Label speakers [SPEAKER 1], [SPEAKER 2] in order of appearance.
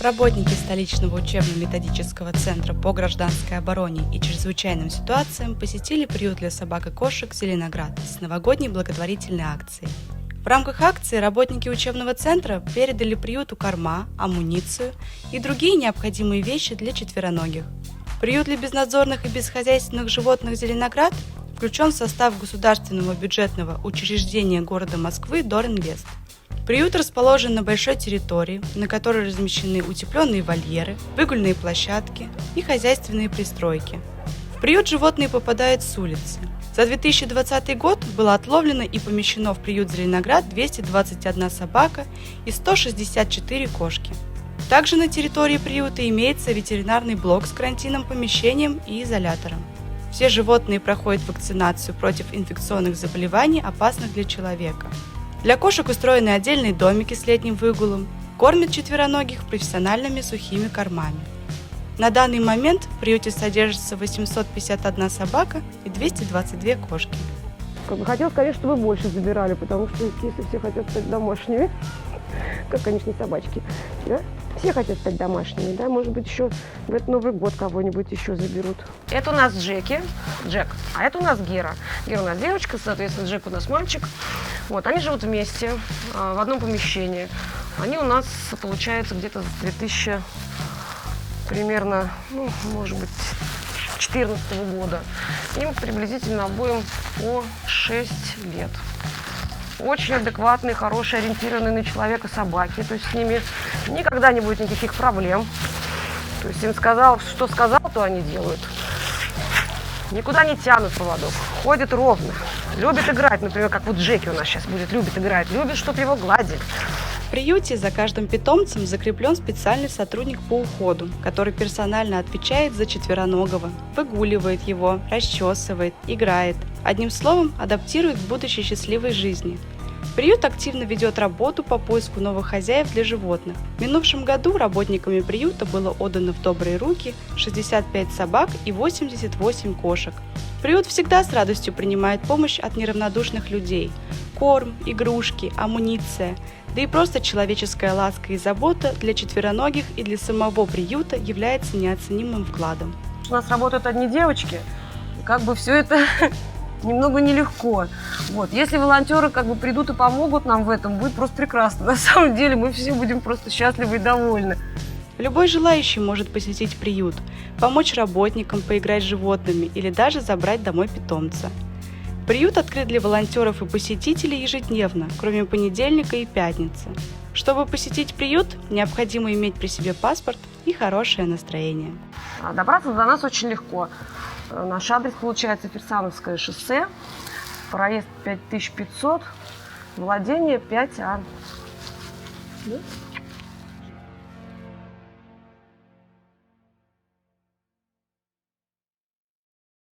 [SPEAKER 1] Работники столичного учебно-методического центра по гражданской обороне и чрезвычайным ситуациям посетили приют для собак и кошек «Зеленоград» с новогодней благотворительной акцией. В рамках акции работники учебного центра передали приюту корма, амуницию и другие необходимые вещи для четвероногих. Приют для безнадзорных и бесхозяйственных животных «Зеленоград» включен в состав государственного бюджетного учреждения города Москвы «Доринвест». Приют расположен на большой территории, на которой размещены утепленные вольеры, выгульные площадки и хозяйственные пристройки. В приют животные попадают с улицы. За 2020 год было отловлено и помещено в приют «Зеленоград» 221 собака и 164 кошки. Также на территории приюта имеется ветеринарный блок с карантинным помещением и изолятором. Все животные проходят вакцинацию против инфекционных заболеваний, опасных для человека. Для кошек устроены отдельные домики с летним выгулом, кормят четвероногих профессиональными сухими кормами. На данный момент в приюте содержится 851 собака и 222 кошки.
[SPEAKER 2] Хотелось, конечно, чтобы больше забирали, потому что если все хотят стать домашними, как, конечно, собачки, да? Все хотят стать домашними, да? Может быть, еще в этот Новый год кого-нибудь еще заберут. Это у нас Джек, а это у нас Гера. Гера у нас девочка, соответственно, Джек у нас мальчик. Вот, они живут вместе, в одном помещении. Они у нас, получается, где-то с 2000, примерно, может быть, 2014 года. Им приблизительно обоим по 6 лет. Очень адекватные, хорошие, ориентированные на человека собаки. То есть с ними никогда не будет никаких проблем. То есть им сказал, что сказал, то они делают. Никуда не тянут поводок. Ходят ровно. Любят играть. Например, как вот Джеки у нас сейчас будет. Любит играть. Любит, чтобы его гладили.
[SPEAKER 1] В приюте за каждым питомцем закреплен специальный сотрудник по уходу, который персонально отвечает за четвероногого, выгуливает его, расчесывает, играет. Одним словом, адаптирует к будущей счастливой жизни. Приют активно ведет работу по поиску новых хозяев для животных. В минувшем году работниками приюта было отдано в добрые руки 65 собак и 88 кошек. Приют всегда с радостью принимает помощь от неравнодушных людей. Корм, игрушки, амуниция, да и просто человеческая ласка и забота для четвероногих и для самого приюта является неоценимым вкладом.
[SPEAKER 2] У нас работают одни девочки, как бы все это немного нелегко. Вот. Если волонтеры придут и помогут нам в этом, будет просто прекрасно. На самом деле мы все будем просто счастливы и довольны.
[SPEAKER 1] Любой желающий может посетить приют, помочь работникам поиграть с животными или даже забрать домой питомца. Приют открыт для волонтеров и посетителей ежедневно, кроме понедельника и пятницы. Чтобы посетить приют, необходимо иметь при себе паспорт и хорошее настроение.
[SPEAKER 2] Добраться до нас очень легко. Наш адрес получается Фирсановское шоссе, проезд 5500, владение 5А.